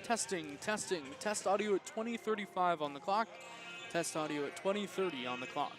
Testing, testing. Test audio at 20:35 on the clock. Test audio at 20:30 on the clock.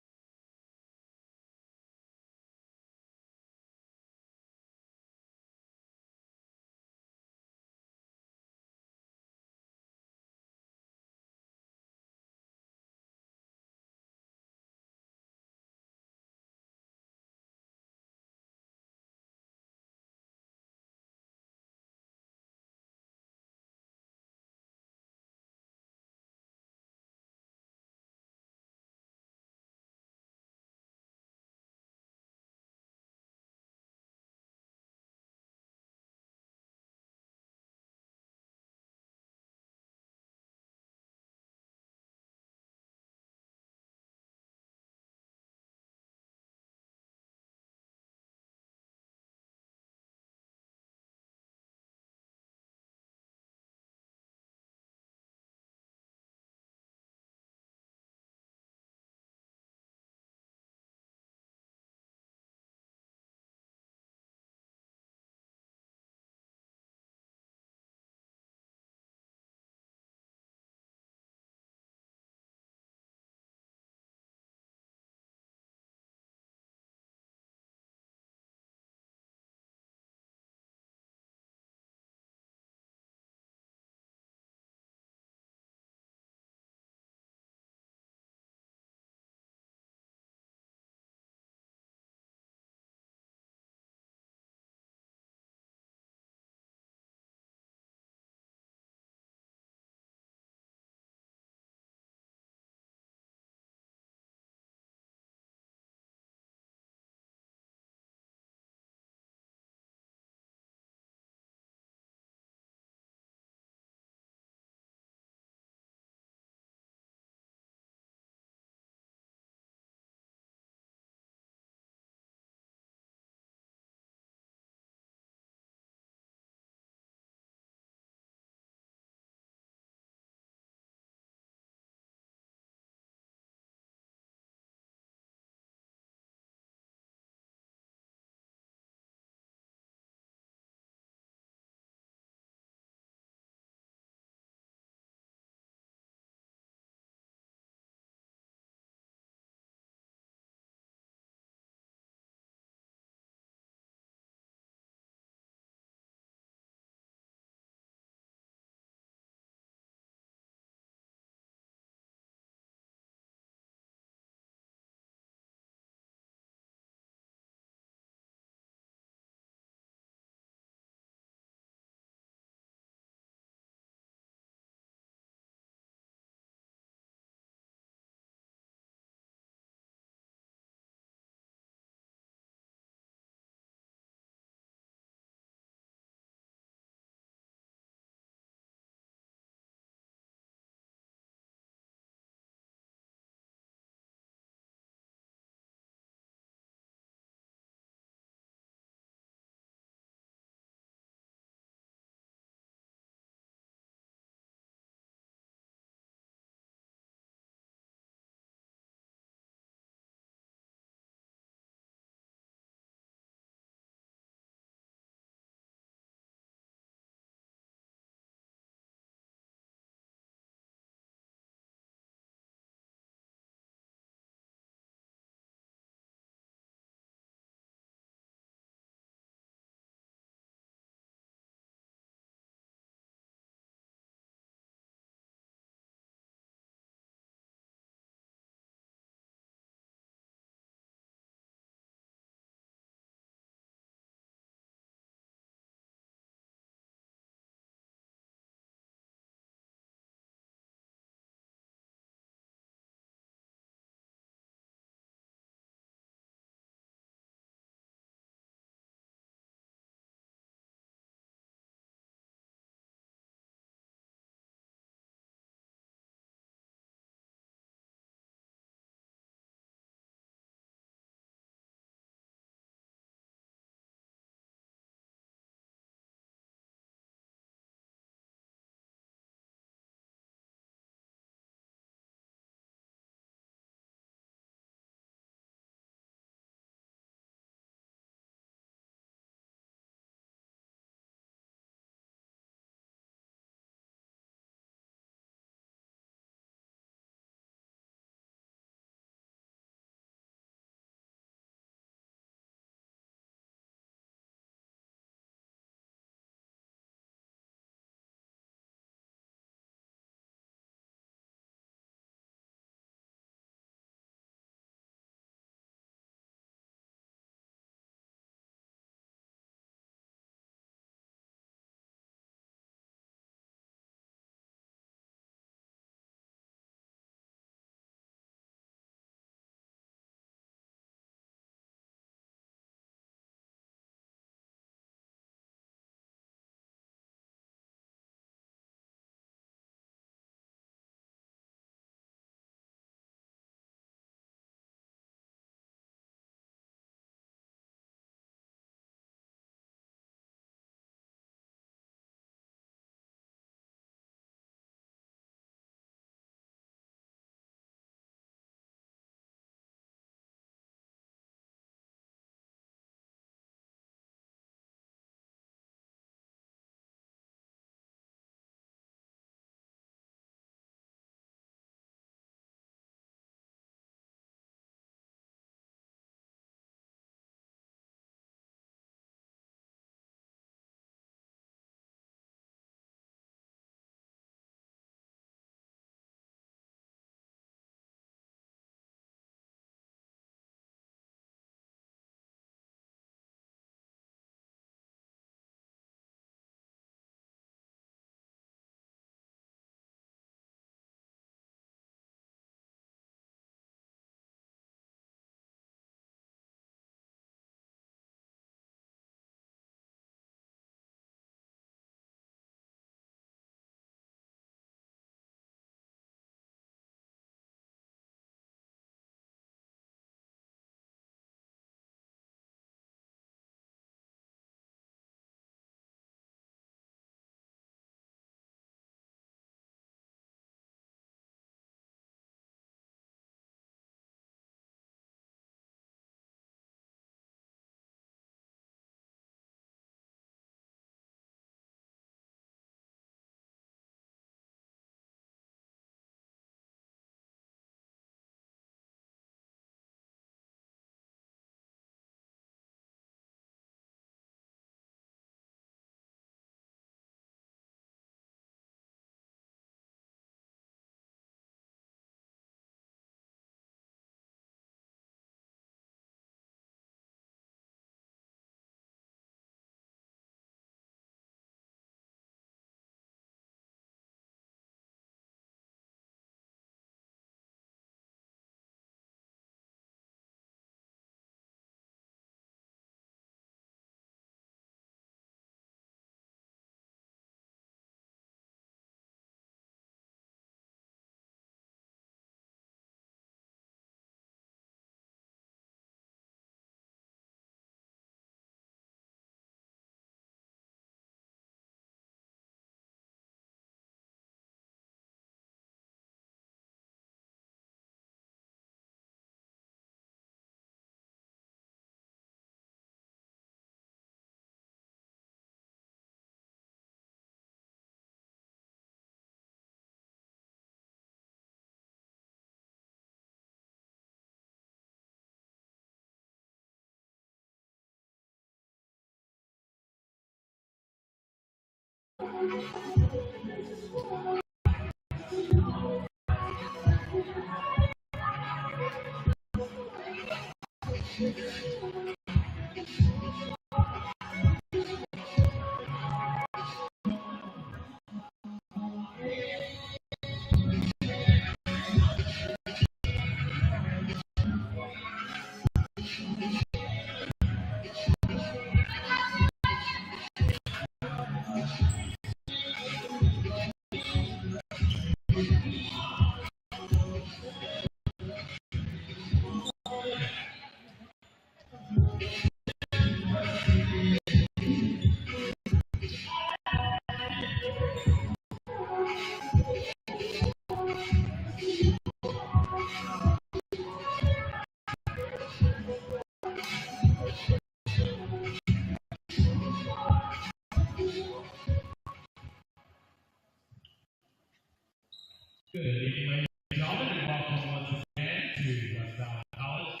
Good evening, ladies and gentlemen, and welcome once again to West Valley College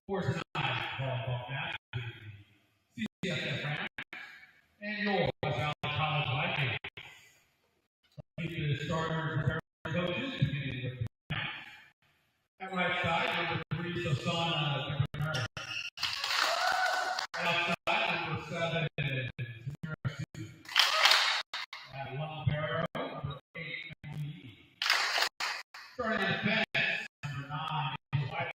for tonight's volleyball match between the CCSF Rams and your West Valley College Vikings. Let's meet the starters and coaches, beginning with the match. At right side, number 3, Sosana Dipper. Outside, number 7, Samira Sue. At 1, Barrow, number 8, Emily. Starting at defense, number 9, White.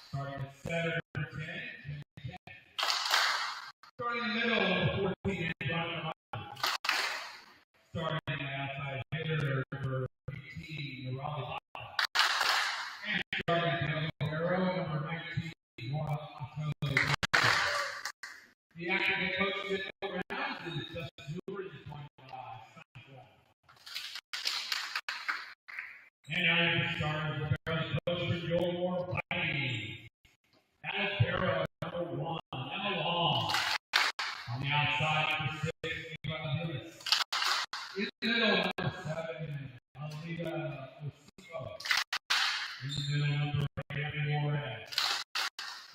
Starting at center, number 10, Jimmy Kent. Starting in the middle, number 14, Andrew. Starting at outside hitter, number 18, Raleigh. And starting at the arrow, number 19, Laura Otto. The active head coach of the round is Justin Hoover, joined by Simon. And now you can start with Barrow's coach for your Vikings. Alice Barrow, number 1, Emma Long. On the outside, number 6, Eva Lewis. In the middle, number 7, Alita Osico. In the middle, number 8, Emily Moret.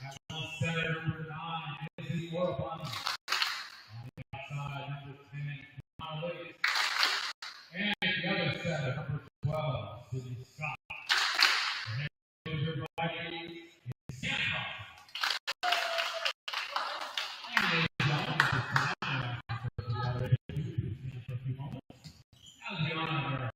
At one center, number 9, Izzy Orabani. On the outside, number 10, John Lewis. And the other center, number 12, Sydney Scott. The head coach of the Vikings is Sam Cross. And ladies and gentlemen, this is time for a few moments. As we honor our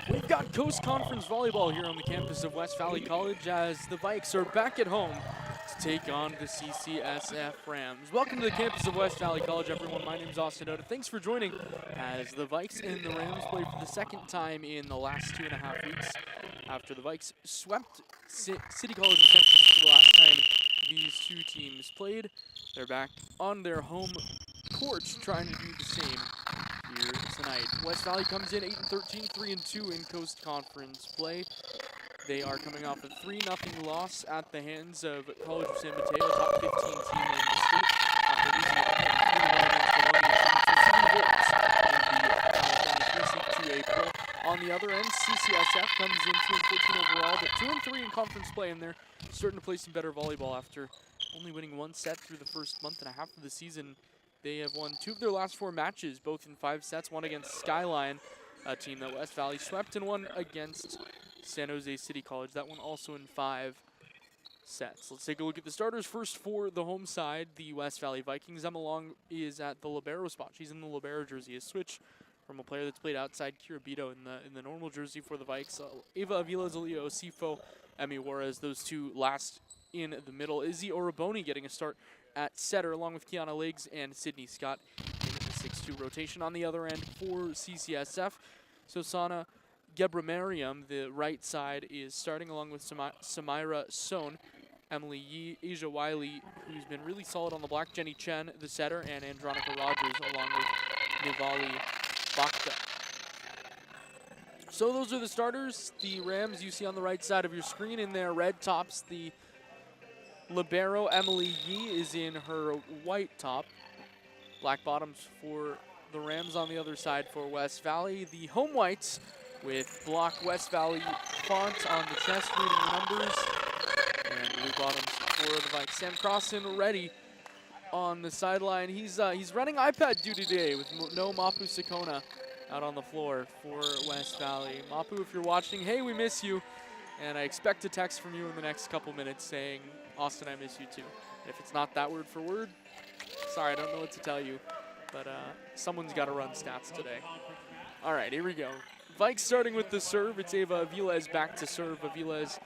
We've got Coast Conference Volleyball here on the campus of West Valley College as the Vikes are back at home to take on the CCSF Rams. Welcome to the campus of West Valley College, everyone. My name is Austin Oda. Thanks for joining as the Vikes and the Rams play for the second time in the last 2.5 weeks after the Vikes swept City College of San Francisco the last time these two teams played. They're back on their home court trying to do the same here tonight. West Valley comes in 8-13, 3-2 in Coast Conference play. They are coming off a 3-0 loss at the hands of College of San Mateo, top 15 team in the state. After losing 3-1 against the California 3-2 On the other end, CCSF comes in 2-14 overall, but 2-3 in conference play, and they're starting to play some better volleyball after only winning 1 set through the first month and a half of the season. They have won 2 of their last 4 matches, both in 5 sets, one against Skyline, a team that West Valley swept, and one against San Jose City College. That one also in 5 sets. Let's take a look at the starters. First for the home side, the West Valley Vikings. Emma Long is at the libero spot. She's in the libero jersey. A switch from a player that's played outside Kiribito in the normal jersey for the Vikes. Ava Avila, Zalio Osifo, Emmy Juarez, those 2 last in the middle. Izzy Oraboni getting a start at setter, along with Kiana Liggs and Sydney Scott in the 6-2 rotation. On the other end for CCSF, Sosana Gebramariam, the right side, is starting along with Samira Sohn, Emily Yee, Asia Wiley, who's been really solid on the block, Jenny Chen, the setter, and Andronica Rogers, along with Nivali Bakta. So those are the starters. The Rams you see on the right side of your screen in their red tops. The libero, Emily Yee, is in her white top. Black bottoms for the Rams on the other side for West Valley. The home whites with block West Valley font on the chest reading the numbers. And blue bottoms for the Vikes. Sam Crossan ready on the sideline. He's running iPad duty today with no Mapu Sakona out on the floor for West Valley. Mapu, if you're watching, hey, we miss you. And I expect a text from you in the next couple minutes saying, Austin, I miss you too. And if it's not that word for word, sorry, I don't know what to tell you. But someone's got to run stats today. All right, here we go. Vikes starting with the serve. It's Ava Aviles back to serve. Aviles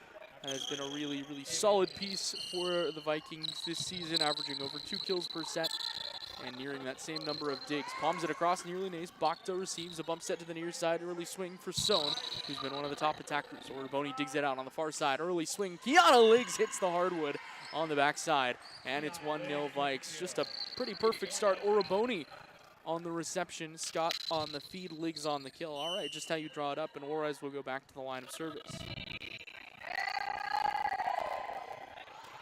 has been a really, really solid piece for the Vikings this season, averaging over 2 kills per set and nearing that same number of digs. Palms it across nearly Nace. Bakto receives a bump set to the near side. Early swing for Sohn, who's been one of the top attackers. Oraboni digs it out on the far side. Early swing. Kiana Liggs hits the hardwood on the backside, and it's 1-0 Vikes. Just a pretty perfect start. Oraboni on the reception, Scott on the feed, Liggs on the kill. All right, just how you draw it up, and Juarez will go back to the line of service.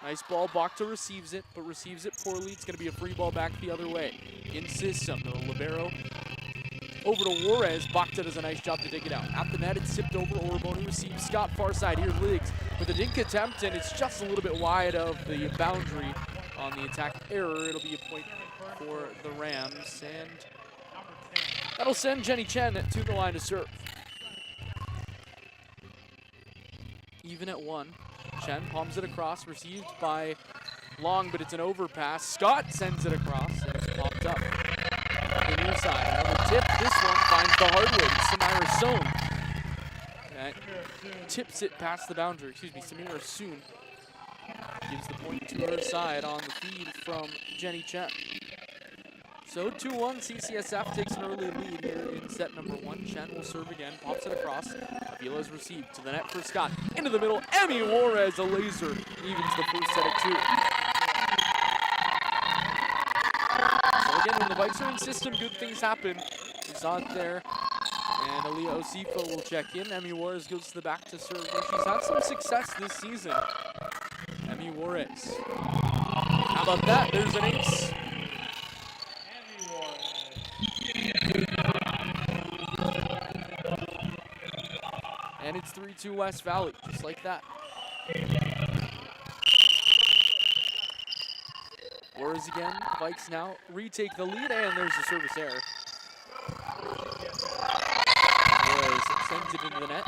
Nice ball, Bakto receives it, but receives it poorly. It's gonna be a free ball back the other way. In system, the libero over to Juarez. Bakto does a nice job to dig it out. At the net, it's sipped over. Oraboni receives. Scott far side. Here's Liggs with a dink attempt, and it's just a little bit wide of the boundary on the attack error. It'll be a point for the Rams, and that'll send Jenny Chen to the line to serve. Even at 1. Chen palms it across, received by Long, but it's an overpass. Scott sends it across, and it's popped up. On the near side, another tip. This one finds the hardwood. Samira Sohn. That tips it past the boundary. Excuse me, Samira Soon gives the point to her side on the feed from Jenny Chen. So 2-1, CCSF takes an early lead here in set number 1. Chen will serve again, pops it across. Avila's received to the net for Scott. Into the middle, Emmy Juarez, a laser, evens the first set at 2. So again, when the Vikes are in system, good things happen. We saw it there. And Aaliyah Osifo will check in. Emmy Juarez goes to the back to serve, and she's had some success this season. Emmy Juarez. How about that? There's an ace. And it's 3-2 West Valley, just like that. Juarez again. Vikes now retake the lead, and there's a service error. Juarez sends it into the net.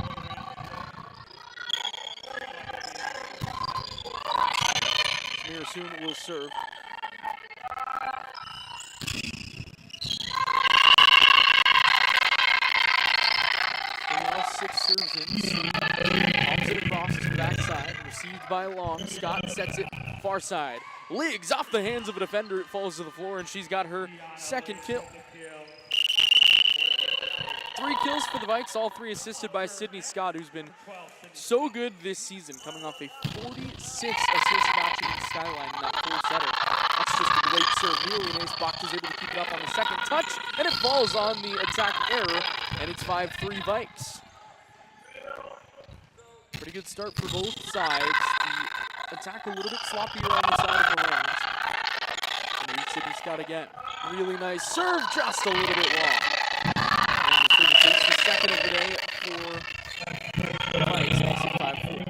Samira soon will serve. Six serves in. Pops it across to the backside. Received by Long. Scott sets it far side. Liggs off the hands of a defender. It falls to the floor, and she's got her second kill. 3 kills for the Vikes, all 3 assisted by Sydney Scott, who's been so good this season, coming off a 46-assist match against Skyline in that 4-setter. That's just a great serve. Nearly Nace Bach is able to keep it up on the second touch, and it falls on the attack error, and it's 5-3 Vikes. Pretty good start for both sides. The attack a little bit sloppier on the side of the Rams. And reach Sydney Scott again. Really nice serve, just a little bit long. And the service takes the second of the day for the Vikes, makes it 5-4.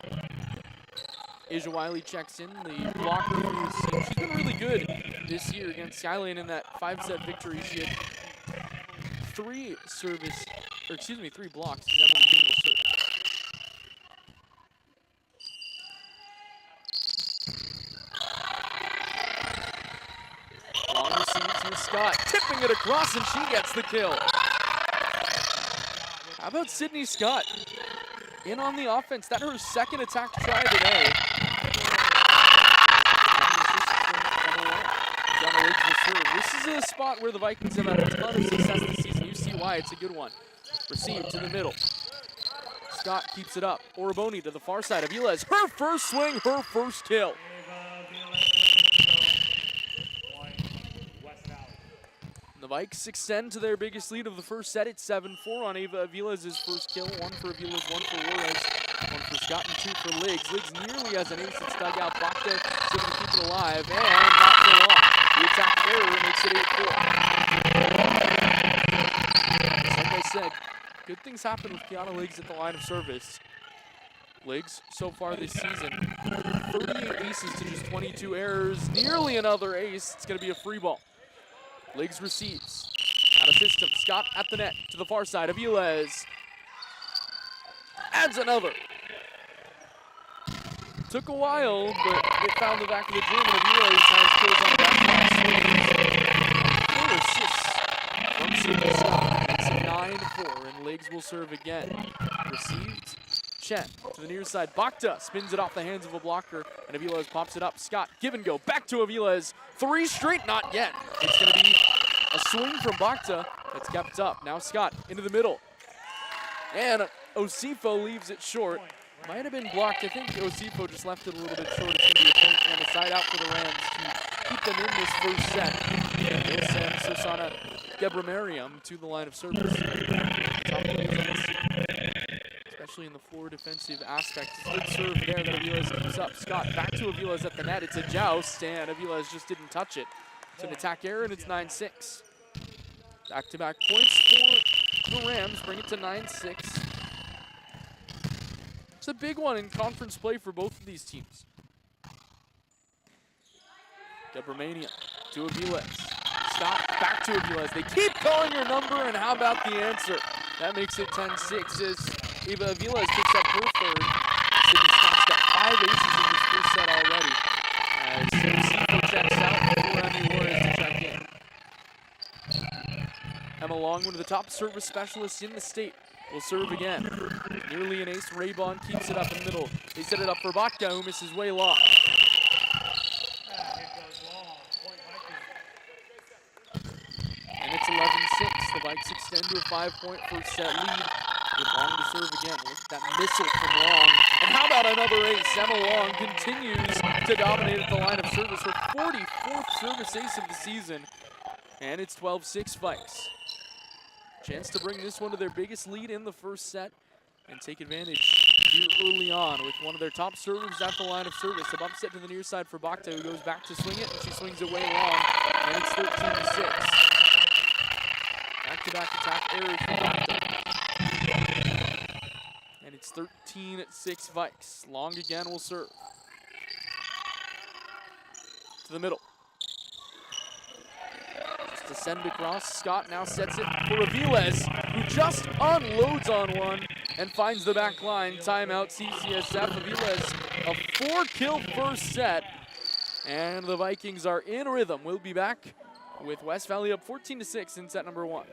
Asia Wiley checks in, the blocker for the team. She's been really good this year against Skyline in that 5-set victory. She had 3 blocks. Emily Yoon will serve. Long receives here, Scott tipping it across, and she gets the kill. How about Sydney Scott in on the offense? That's her second attack try today. This is a spot where the Vikings have had a ton of success this season. You see why. It's a good one. Received to the middle. Scott keeps it up. Oraboni to the far side. Aviles, her first swing, her first kill. The Vikes extend to their biggest lead of the first set. It's 7-4 on Ava Aviles' first kill. 1 for Aviles, 1 for Juarez, 1 for Scott, and 2 for Liggs. Liggs nearly has an ace. It's dug out. Bakta is able to keep it alive, and not for long. The attack error makes it 8-4. Like I said, good things happen with Kiana Liggs at the line of service. Liggs, so far this season, 38 aces to just 22 errors. Nearly another ace. It's going to be a free ball. Liggs receives. Out of system. Scott at the net to the far side. Aviles adds another. Took a while, but it found the back of the drum, and Aviles has kills on back pass. 4 assists from Sydney Scott. It's a 9-4, and Liggs will serve again. Received. Chen to the near side. Bakta spins it off the hands of a blocker, and Aviles pops it up. Scott, give and go. Back to Aviles. 3 straight, not yet. It's going to be a swing from Bakta that's kept up. Now Scott into the middle. And Osifo leaves it short. Might have been blocked. I think Osifo just left it a little bit short. It's going to be a point and a side out for the Rams to keep them in this first set. And they'll send Sosana Gebramariam to the line of service. Top of the especially in the floor defensive aspect. It's a good serve there that Aviles keeps up. Scott back to Aviles at the net. It's a joust, and Aviles just didn't touch it. It's an attack error, and it's 9-6. Back-to-back points for the Rams, bring it to 9-6. It's a big one in conference play for both of these teams. Gebramania to Aviles. Stop, back to Aviles. They keep calling your number, and how about the answer? That makes it 10-6 as Eva Aviles picks up her third. Sydney Scott's got 5 aces in this first set already. As Osifo checks out before Emmy Juarez to check in. Emma Long, one of the top service specialists in the state, will serve again. Nearly an ace. Raybon keeps it up in the middle. They set it up for Bakta, who misses way long. And it's 11-6. The Vikes extend to a 5-point first set lead. With Long to serve again. Look at that missile from Long. And how about another ace? Emma Long continues to dominate at the line of service. Her 44th service ace of the season. And it's 12-6 Vikes. Chance to bring this one to their biggest lead in the first set and take advantage here early on with one of their top servers at the line of service. A bump set to the near side for Bakta, who goes back to swing it, and she swings it way long. And it's 13-6. Back-to-back attack errors for Bakta. And it's 13-6 Vikes. Long again will serve. To the middle. Just to send across. Scott now sets it for Aviles, who just unloads on one and finds the back line. Timeout CCSF. Aviles, a 4-kill first set. And the Vikings are in rhythm. We'll be back with West Valley up 14-6 in set number 1.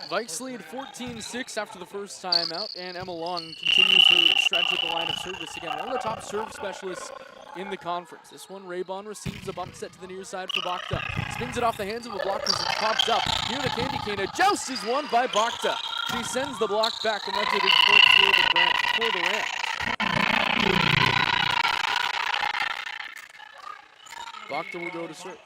Vikes lead 14-6 after the first timeout, and Emma Long continues her stretch at the line of service. Again, one of the top serve specialists in the conference. This one, Raybon receives a bump set to the near side for Bakta. Spins it off the hands of a block as it pops up. Here the Candy Cane, a joust is won by Bakta. She sends the block back, and that's a big point for the Rams. Bakta will go to serve.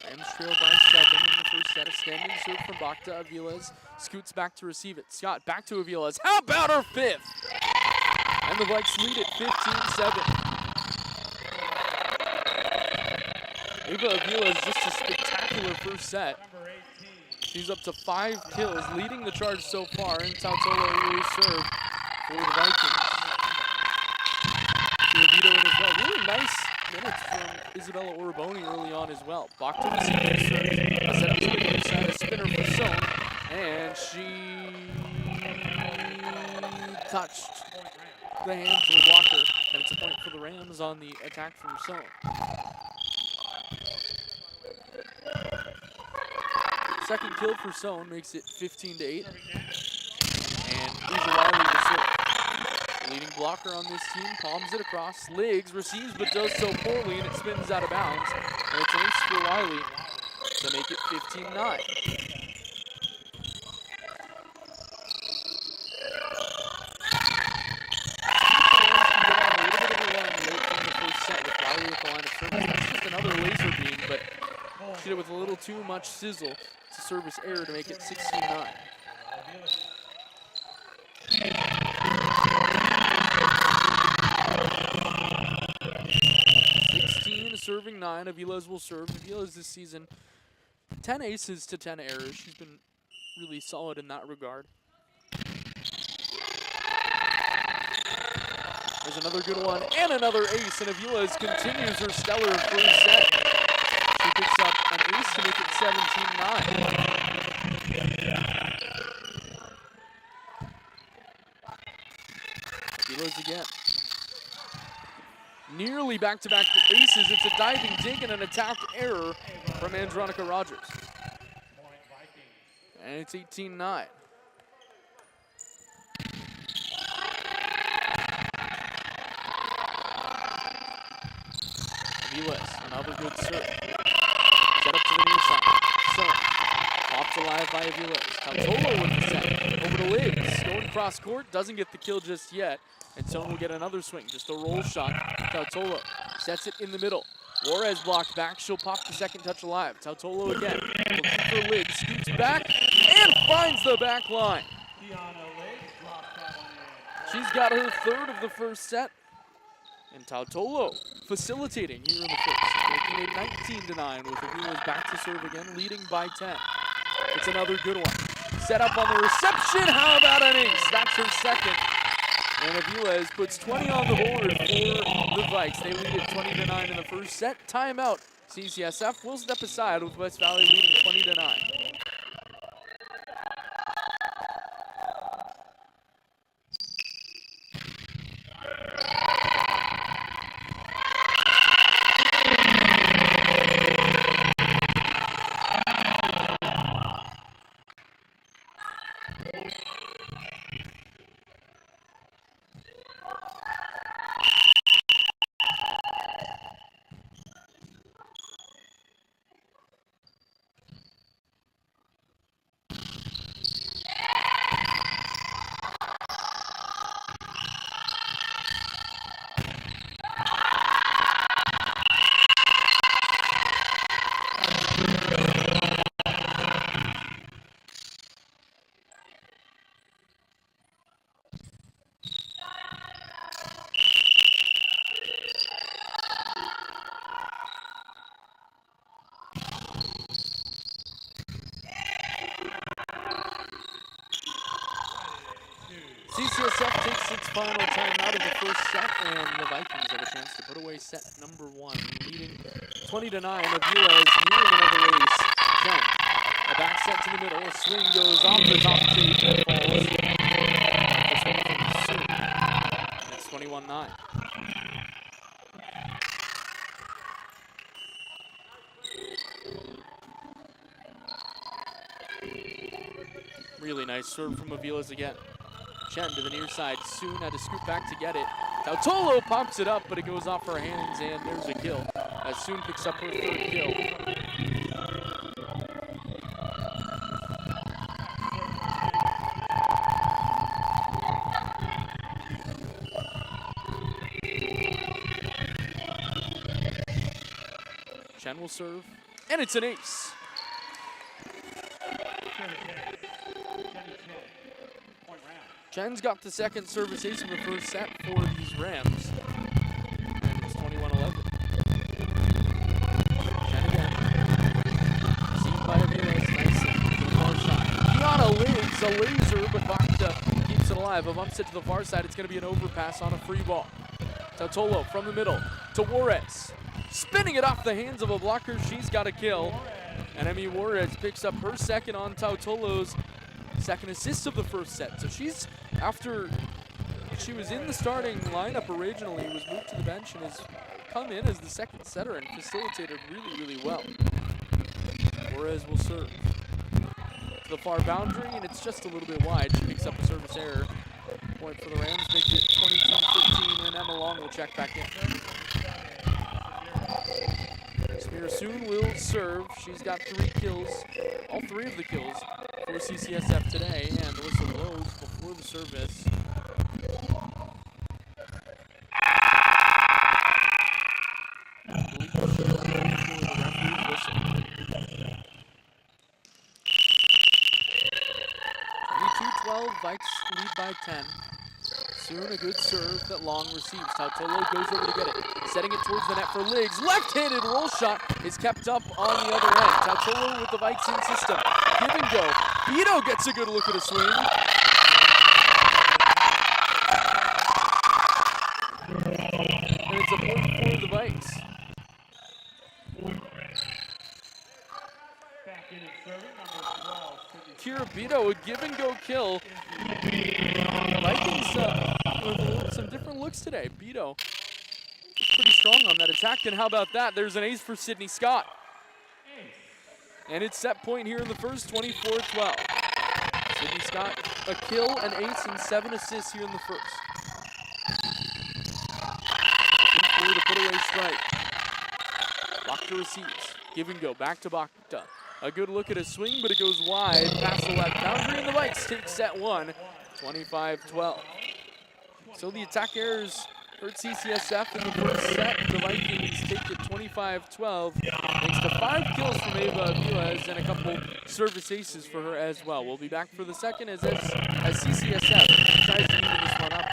Rams trail by 7 in the first set. A standing serve from Bakta. Aviles scoots back to receive it. Scott back to Aviles. How about her fifth? And the Vikes lead it 15-7. Ava Aviles just a spectacular first set. She's up to 5 kills, leading the charge so far, and Tautolo will serve for the Vikings. Vito in as well. Really nice minutes from Isabella Orboni early on as well. Bakta receives serve, a set up to the other side, a spinner for Sohn, and she touched the hands of Walker, and it's a point for the Rams on the attack from Sohn. Second kill for Sohn makes it 15-8, and Asia Wiley will serve. Leading blocker on this team, palms it across, Liggs receives but does so poorly and it spins out of bounds. And it's an ace for Wiley to make it 15-9. It's just another laser beam, but she did it with a little too much sizzle. It's a service error to make it 16-9. Serving 9, Aviles will serve. Aviles this season, 10 aces to 10 errors. She's been really solid in that regard. There's another good one and another ace, and Aviles continues her stellar first set. She picks up an ace to make it 17-9. Aviles again. Nearly back-to-back aces. It's a diving dig and an attack error from Andronica Rogers. And it's 18-9. Aviles, another good serve. Set up to the near side. So, popped alive by Aviles. Tautolo with the set. Over to Liggs. Going cross court. Doesn't get the kill just yet. And Sohn will get another swing, just a roll shot. Tautolo sets it in the middle. Juarez blocked back. She'll pop the second touch alive. Tautolo again. Looking for Liggs. Scoots back and finds the back line. She's got her third of the first set. And Tautolo facilitating here in the first. Making it 19-9 with Aviles back to serve again, leading by 10. It's another good one. Set up on the reception. How about an ace? That's her second. And Aviles puts 20 on the board for the Vikes. They lead it 20-9 in the first set. Timeout. CCSF will step aside with West Valley leading 20-9. CCSF takes its final time out of the first set, and the Vikings have a chance to put away set number 1, leading 20-9. Aviles nearing another ace. 10. A back set to the middle. A swing goes off the top tape and falls. This one from Sue. It's 21-9. Really nice serve from Avila's again. Chen to the near side. Soon had to scoop back to get it. Tautolo pops it up, but it goes off her hands, and there's a kill. As Soon picks up her third kill. Chen will serve, and it's an ace. Chen's got the second service ace in the first set for these Rams. And it's 21-11. Chen again. Seen by Aviles, nice to the far side. Kiana lives a laser, but Vakta keeps it alive. A bumps it to the far side. It's going to be an overpass on a free ball. Tautolo from the middle to Juarez. Spinning it off the hands of a blocker. She's got a kill. And Emmy Juarez picks up her second on Tautolo's second assist of the first set. So she's, after she was in the starting lineup originally, was moved to the bench and has come in as the second setter and facilitated really, really well. Juarez will serve to the far boundary, and it's just a little bit wide. She picks up a service error. Point for the Rams, makes it 22-15, and Emma Long will check back in. Samira Soon will serve. She's got 3 kills, all 3 of the kills for CCSF today, and Alyssa blows before the service. I believe the referee's whistle. 22-12, Vikes lead by 10. Soon a good serve that Long receives. Tautolo goes over to get it, setting it towards the net for Liggs. Left-handed roll shot is kept up on the other end. Tautolo with the Vikes in system. Give and go. Beto gets a good look at a swing. And it's a point for the Vikes. Kira Beto, a give and go kill. Vikings with some different looks today. Beto pretty strong on that attack, and how about that? There's an ace for Sydney Scott. And it's set point here in the first, 24-12. Sydney Scott, a kill, an ace, and 7 assists here in the first. Looking through to put away strike. Bakta receives. Give and go, back to Bakta. A good look at a swing, but it goes wide past the left boundary, and the Vikes take set 1, 25-12. So the attack errors hurt CCSF in the first set. The Vikings take it 25-12, thanks to 5 kills from Ava Aviles and a couple service aces for her as well. We'll be back for the second as CCSF tries to even this one up.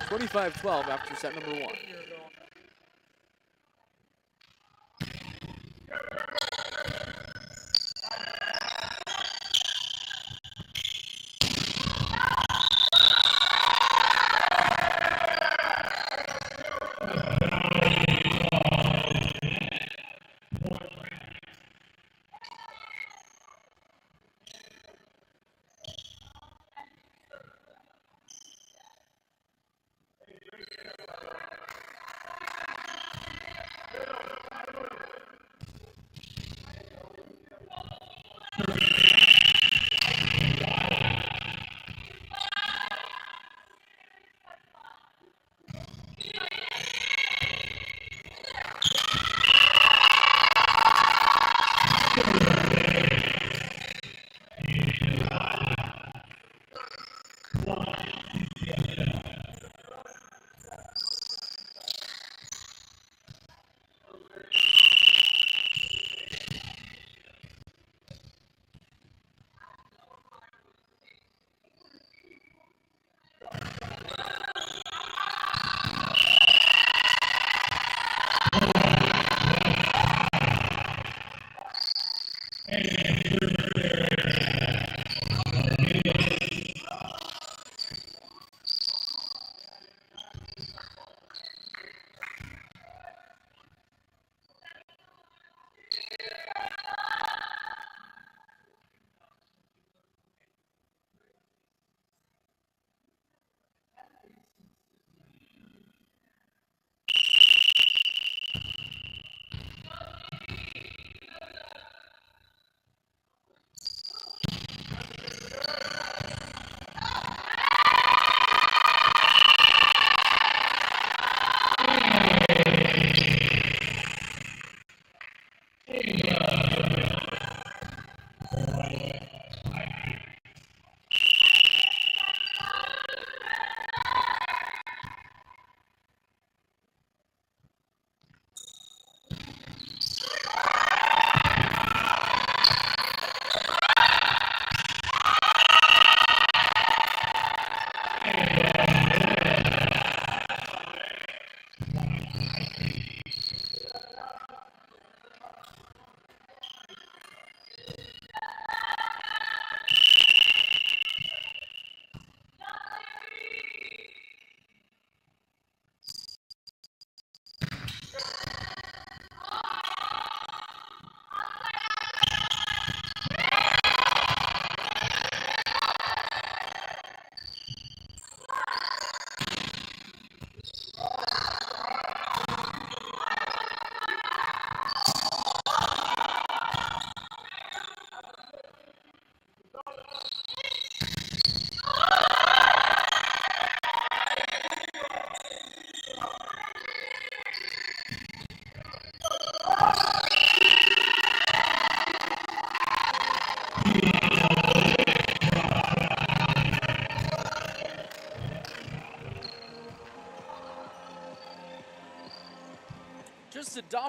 25-12 after set number 1.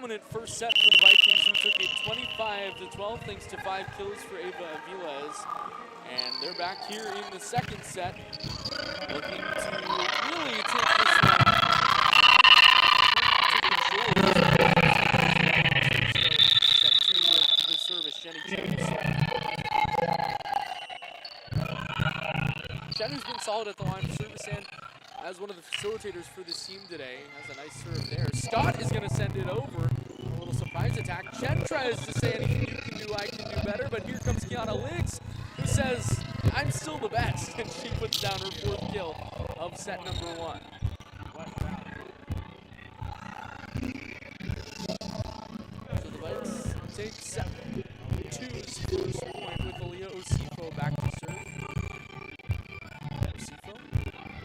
dominant first set for the Vikings, who took it 25-12 thanks to 5 kills for Ava Aviles. And they're back here in the second set, looking to really take this one to control. Set 2 with the service, Jenny Chen. Chen, who's been solid at the line of service and as one of the facilitators for this team today, has a nice serve there. Scott is going to send it over. A little surprise attack. Chen tries to say anything you can do, I can do better, but here comes Kiana Liggs, who says, I'm still the best, and she puts down her 4th kill of set number 1. So the Vikes take set 2's first point with Aaliyah Osifo back to serve.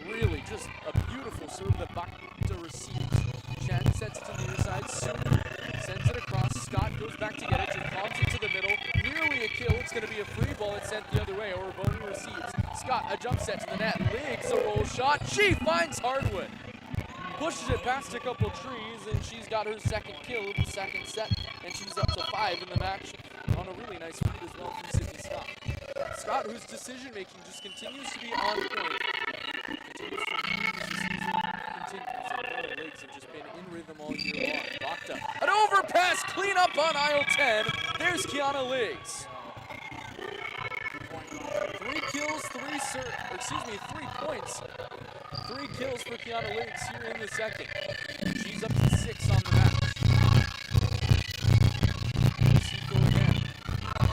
Really just a beautiful serve that Bakta receives. Chen sets it to the near side, sends it across. Scott goes back to get it, just bombs it to the middle. Nearly a kill. It's going to be a free ball. It's sent the other way. Orboni receives. Scott, a jump set to the net. Liggs a roll shot. She finds Hardwood. Pushes it past a couple trees, and she's got her 2nd kill of the 2nd set, and she's up to 5 in the match on a really nice feed as well from Sydney Scott. Scott, whose decision-making just continues to be on point. Continues to improve as the season continues, and her legs have just been in rhythm all year long. Bakta, an overpass, clean up on aisle 10. There's Kiana Liggs. 3 kills, 3 points. 3 kills for Kiana Liggs here in the second. She's up to 6 on the match. Osifo again.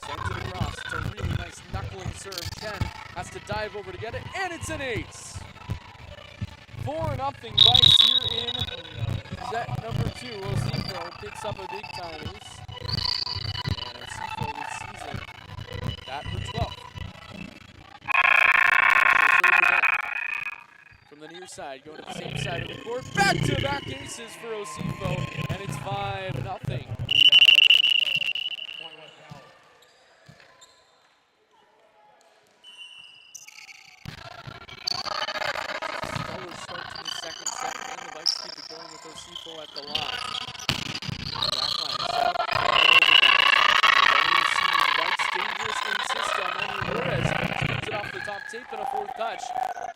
Sends it across. It's a really nice knuckling serve. Chen has to dive over to get it, and it's an ace. 4-0 Vikes here in set number 2. Osifo picks up a big time ace. And Osifo this season at her 12th. From the near side, going to the same side of the court. Back-to-back aces for Osifo, and it's 5-0. Osifo at the line. Backline set up. Vikes dangerous in system. And Ramirez keeps it off the top tape and a 4th touch.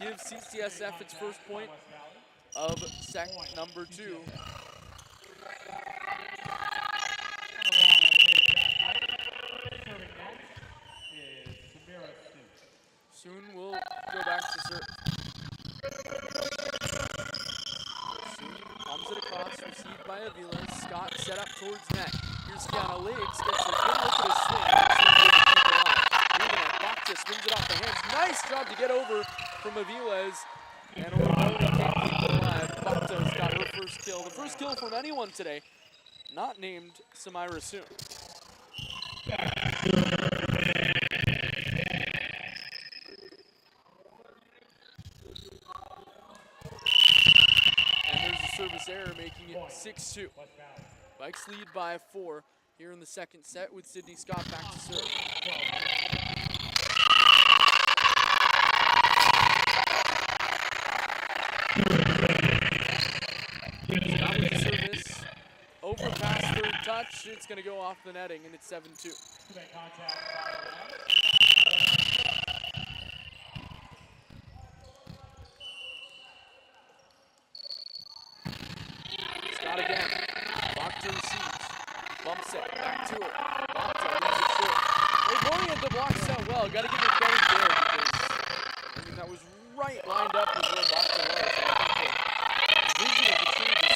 Gives CCSF its first point of set number 2. Soon we'll go back to serve. Bombs it across, received by Avila. Scott set up towards net. Here's Kiana Liggs, gets a good look at his swing. Bakta swings it off the hands. Nice job to get over from Aviles. And Orboni can't keep it alive. Bakta's got her 1st kill. The 1st kill from anyone today, not named Samira Soon. Service error, making it 6-2. Vikes lead by 4 here in the second set with Sydney Scott back to serve. Scott with the service. Overpass 3rd touch. It's going to go off the netting, and it's 7-2. Scott again. Bakta receives. Bumps it. Back to it. Bakta leaves it short. Orboni had the block set well. Got to give it credit there because that was right lined up with where Bakta was. The vision of the team is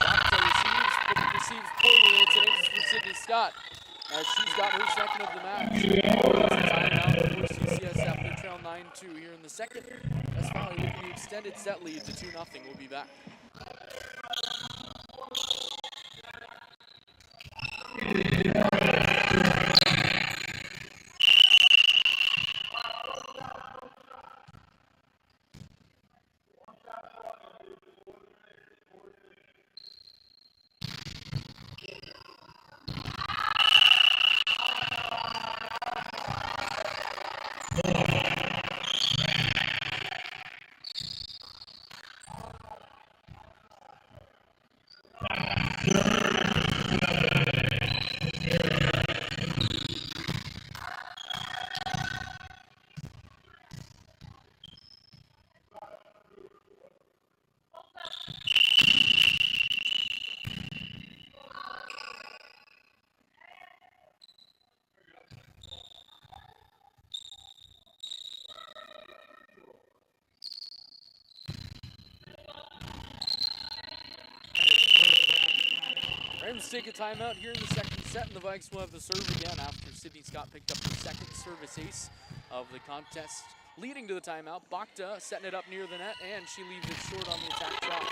Bakta receives, but it receives poorly, and it's an ace for Sydney Scott as she's got her 2nd of the match. It's a timeout for CCSF. They trail 9-2 here in the second. West Valley looking to extend its set lead to 2-0. We'll be back. Rams take a timeout here in the second set, and the Vikes will have the serve again after Sydney Scott picked up the second service ace of the contest. Leading to the timeout, Bakta setting it up near the net, and she leaves it short on the attack drop.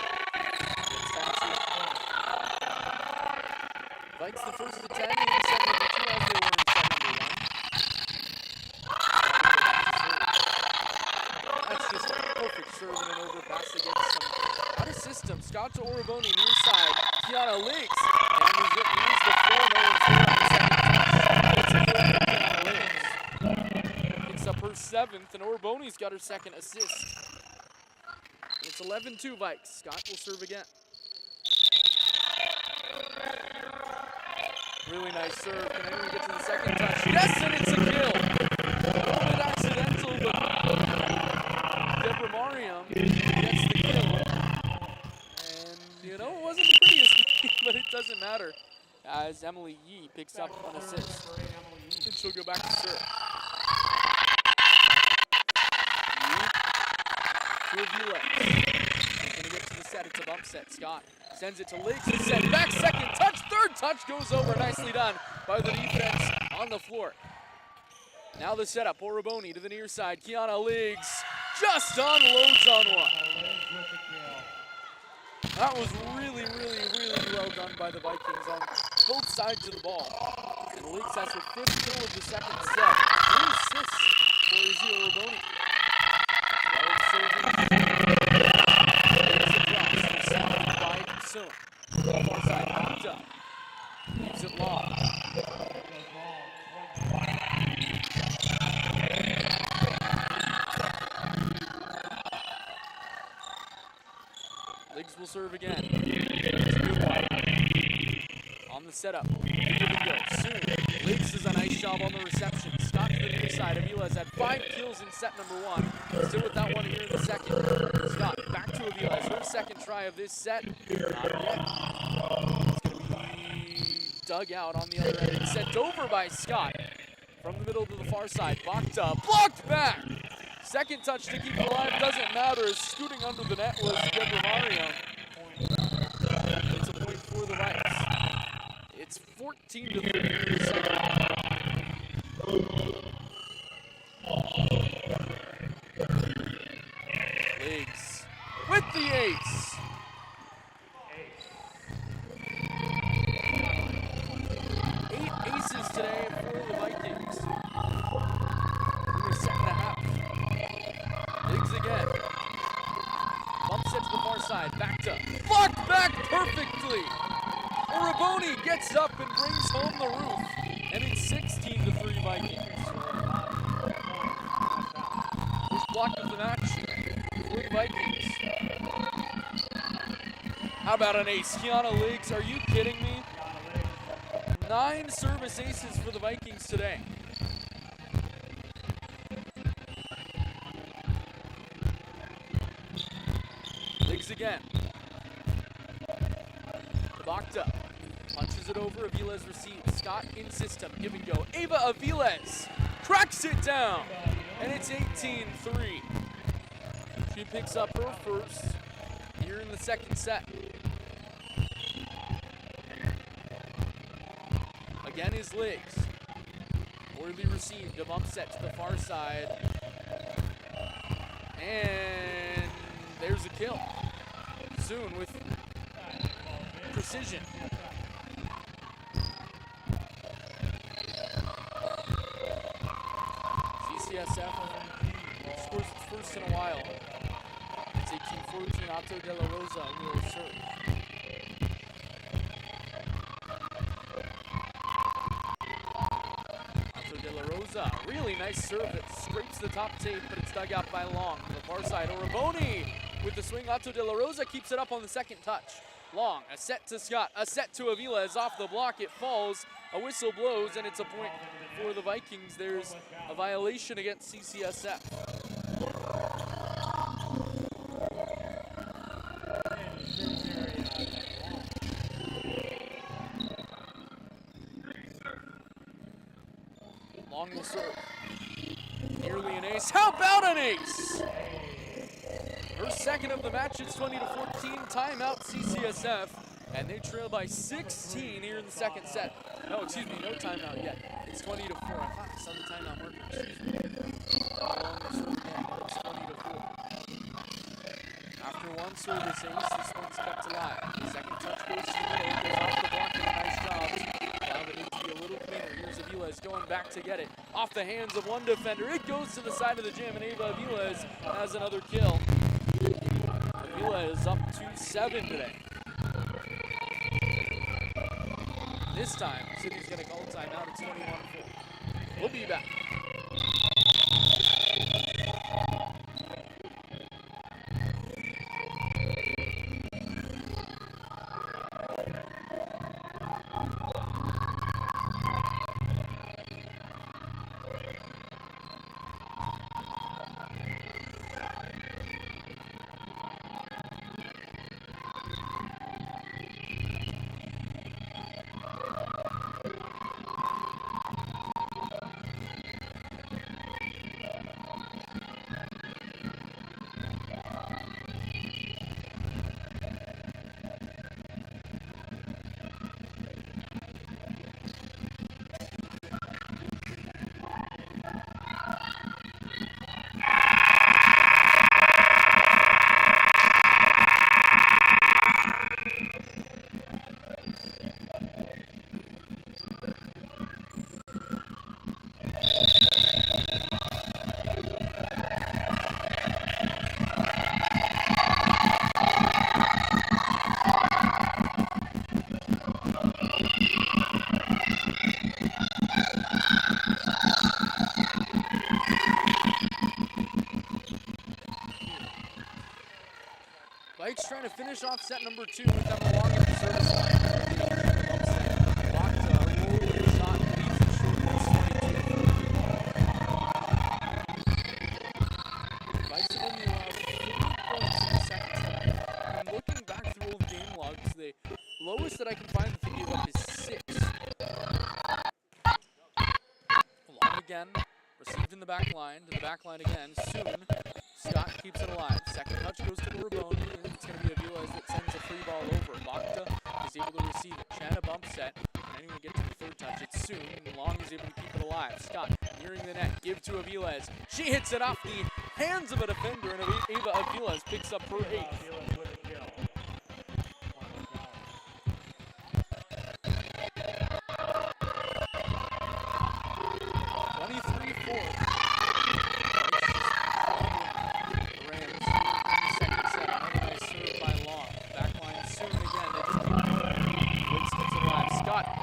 Vikes the first to 10 in set number 2 as they were in set number 1. That's just a perfect serve and an overpass that gets some out of system. Scott to Oraboni near side. Kiana Leaks. And he's the 4-0 picks up her 7th, and Oraboni's got her 2nd assist. It's 11-2 Vikes. Scott will serve again. Really nice serve. Can anyone get to the 2nd touch? Yes, and it's a kill. A little bit accidental, but Deborah Mariam gets the kill. And, you know, it wasn't the prettiest, but it doesn't matter, as Emily Yee picks up an assist. And she'll go back to serve. Yee to Aviles. Gonna get to the set, it's a bump set. Scott sends it to Liggs, and set back, 2nd touch, 3rd touch goes over. Nicely done by the defense on the floor. Now the setup, Oraboni to the near side. Kiana Liggs just unloads on one. That was really well done by the Vikings on both sides of the ball. And Liggs has her 5th kill of the second set. 3 assists for Izzy Oraboni. Soon. Far side, popped up. Leaves it long. Liggs will serve again. It's a good one. On the setup. Soon. Liggs does a nice job on the reception. Scott to the near side. Aviles had 5 kills in set number 1. Still with that one here in the second. Scott back to Aviles. Her 2nd try of this set. Not yet. It's going to be dug out on the other end. It's sent over by Scott. From the middle to the far side. Bakta blocked back. 2nd touch to keep it alive. Doesn't matter. Scooting under the net was Deborah Mariam. It's a point for the Vikes. It's 14-3. Liggs with the ace. 8 aces today for the Vikings. In the second half. Liggs again. Bump set to the far side. Back to blocked back perfectly. Oraboni gets up and brings home the roof. And it's 16-3 Vikings. First block of the match for the Vikings. How about an ace? Kiana Liggs, are you kidding me? 9 service aces for the Vikings today. Liggs again. Bakta punches it over. Aviles receives. Scott in system. Give and go. Ava Aviles cracks it down. And it's 18-3. She picks up her first here in the second set. Again is Liggs. Poorly received. A bump set to the far side. And there's a kill. Soon with precision. CCSF scores its first in a while. It's 18-14. Otto De La Rosa will serve. Otto De La Rosa, really nice serve that scrapes the top tape, but it's dug out by Long. To the far side, Oraboni with the swing. Otto De La Rosa keeps it up on the 2nd touch. Long, a set to Scott, a set to Aviles, off the block, it falls, a whistle blows, and it's a point for the Vikings. There's a violation against CCSF. Long will serve. Nearly an ace. How about an ace? Her 2nd of the match. It's 20-14. Timeout CCSF. And they trail by 16 here in the second set. No, excuse me, no timeout yet. It's 20 to 4. I thought I saw the timeout marker. Excuse me. Long serve again. It's 20 to 4. After one service ace, this one's kept alive. The second touch goes to the middle. Goes off the block. Nice job. Now they need to be a little cleaner. Here's Aviles going back to get it. Off the hands of one defender. It goes to the side of the gym, and Ava Aviles has another kill. Avila is up 2-7 today. This time, City's going to call timeout. It's 21-4. We'll be back. Vikes trying to finish off set number 2 with them along at the service line. Blocked a rolling shot and leaves it short. It's 22. Vikes have only allowed 3 points in the second set. I'm looking back through old game logs. The lowest that I can find that they gave up is 6. Long again. Received in the back line. To the back line again. Soon. Scott keeps it alive. Second touch goes to the Rabone. It's going to be Aviles that sends a free ball over. Bakta is able to receive it. Chad a bump set. And anyone get to the third touch. It's soon. Long is able to keep it alive. Scott nearing the net. Give to Aviles. She hits it off the hands of a defender, and Ava Aviles picks up her 8th. 23-4.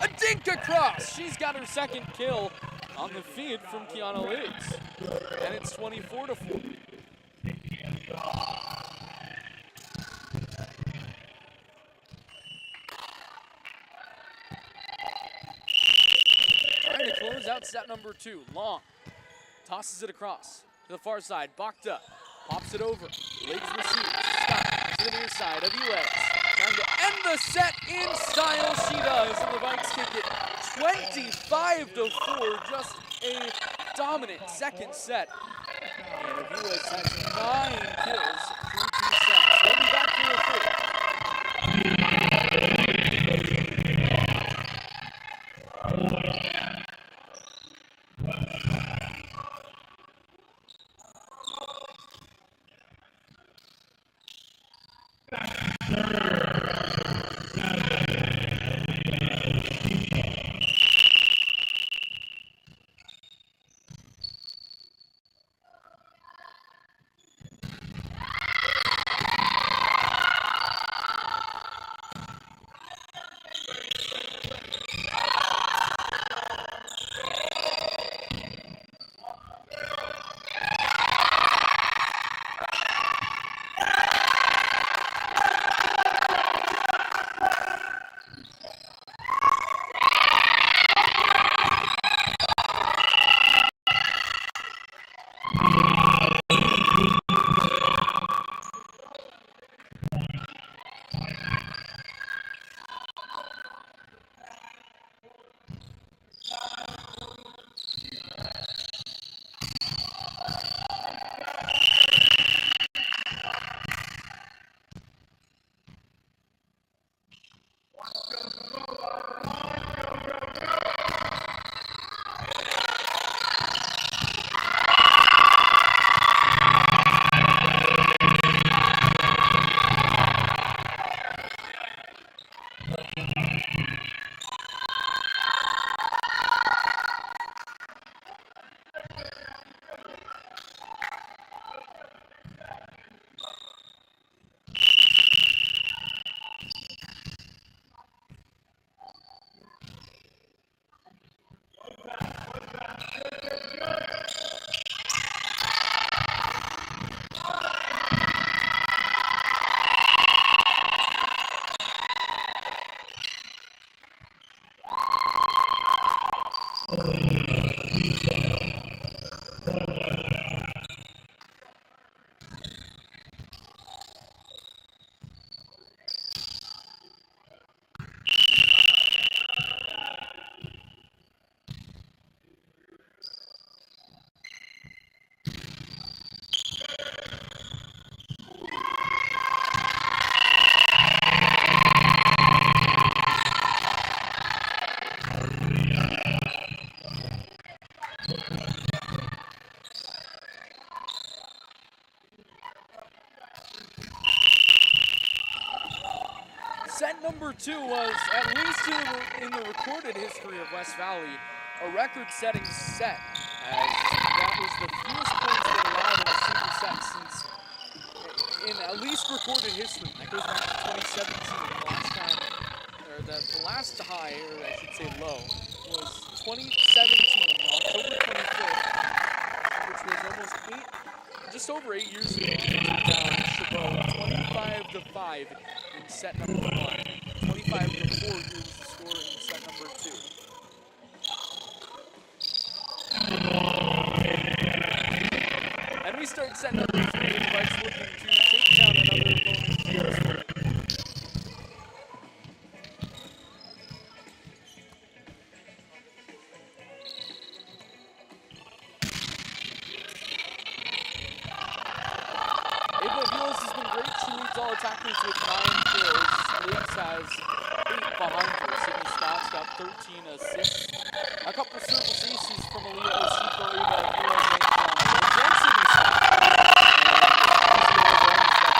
A dink across! She's got her second kill on the feed from Kiana Liggs. And it's 24-4. Trying to close out set number 2. Long tosses it across to the far side. Bakta pops it over. Liggs receives. Scott to the near side. Aviles trying to end the set in style. She does. And the Vikes take it 25-4. Just a dominant second set. And Aviles has 9 kills through 2 sets. We'll be back for a third. Set number 2 was, at least in the recorded history of West Valley, a record-setting set, as that was the fewest points that allowed in a single set since, in at least recorded history. That goes back to 2017. The last time, or the last high, or I should say low, was 2017, October 25th, which was almost just over 8 years ago. Chabot, 25-5 in set number 1. 25-4 here was the score in set number 2. And we start set number 3, and Vikes looking to take down another opponent. All attackers with 9 kills. Liz has 8 behind her. Sydney Scott's got 13 assists. A couple surface aces from Aaliyah Osito, Ava, and Sydney Scott.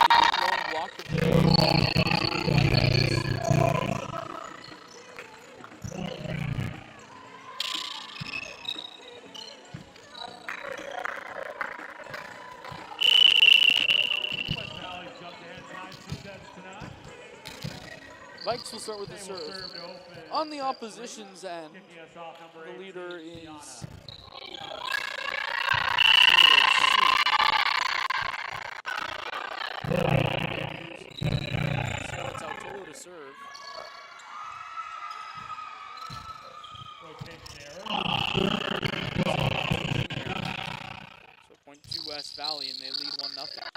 The lone block of Vikes will start with the serve. On the opposition's end, the leader is Tautolo to serve. So point to West Valley, and they lead 1-0.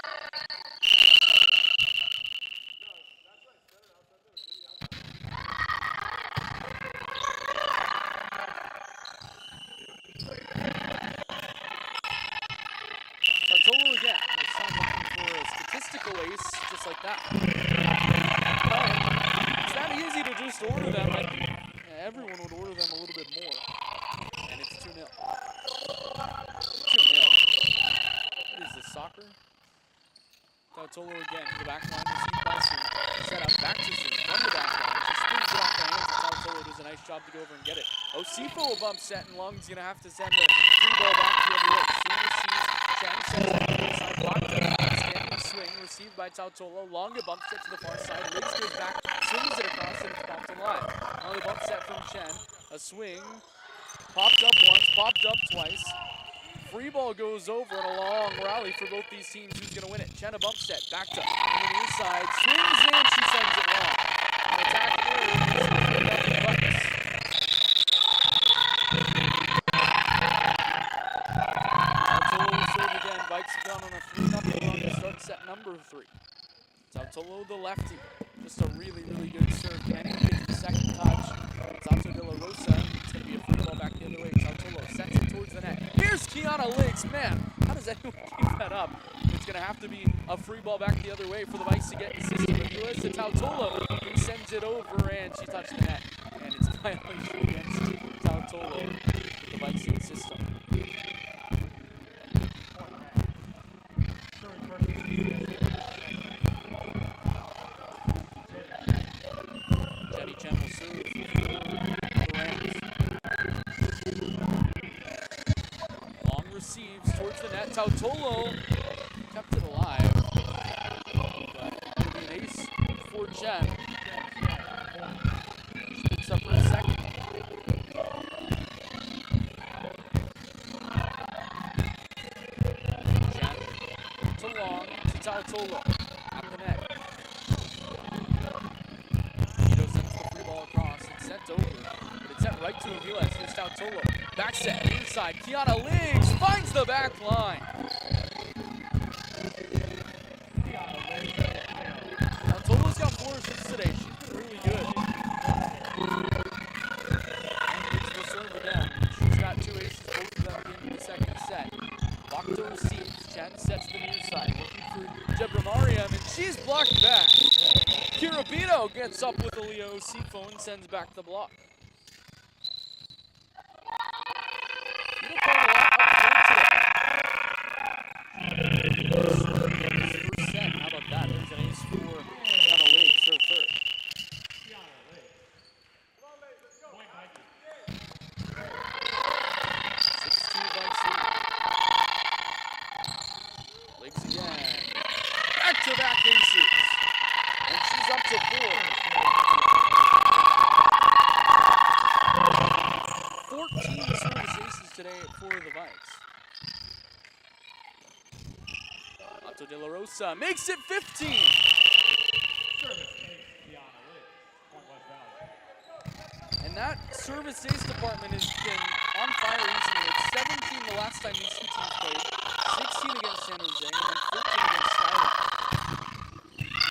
Just like that. It's that easy to just order them. I think everyone would order them a little bit more. And it's 2-0. 2-0. What is this, soccer? Tautolo again, the back line, received by Sue. Set up back to Sue, from the back line. Just spins it off the hands, and Tautolo does a nice job to go over and get it. Osifo will bump set, and Long's going to have to send a free ball back to the other way. Sue receives, Chen sends it to the inside, blocked it. Swing received by Tautolo. Longa bump set to the far side. Riggs goes back, swings it across, and it's popped in line. Another bump set from Chen. A swing. Popped up once, popped up twice. Free ball goes over, and a long rally for both these teams. Who's going to win it? Chen a bump set. Backed up on the near side. Swings in. She sends it long. Attack through. Tautolo serve again. Vikes down on a 3-0 run to start set number 3. Tautolo the lefty. Just a really, really good serve. Can he get the second touch? Zato de la Rosa. It's going to be a free ball back the other way. Tautolo sets it towards the net. Here's Kiana Liggs. Man, how does anyone keep that up? It's going to have to be a free ball back the other way for the Vikes to get the system. But to Tautolo, who sends it over, and she touched the net. And it's violation against Tautolo with the Vikes in the system. Jenny Chen will serve for the Rams. Long receives towards the net. Tautolo kept it alive. But it'll be an ace for Chen. Picks up for a second. Chen to Long to Tautolo at the net. Ito sends the free ball across. It's sent over, but it's sent right to Aviles. Here's Tautolo. Back set, inside, Kiana Liggs finds the back line. Now, Tolo's got 4 assists today. She's been really good. Liggs will serve again. She's got 2 aces, both of them in the second set. Bakto receives. Chen sets the near side, looking for Deborah Mariam, and she's blocked back. Kirabito gets up with a Leo Sifo and sends back the block. Vito playing a lot up front today. First set, how about that? There's an ace for Kiana Liggs, her third. 6-2 Vikes lead. Liggs again. Back-to-back aces. And she's up to 4. 14 service aces today for the Vikes. Otto De La Rosa makes it 15. And that service ace department has been on fire recently. It's 17 the last time these two teams played, 16 against San Jose, and 14 against Skyline.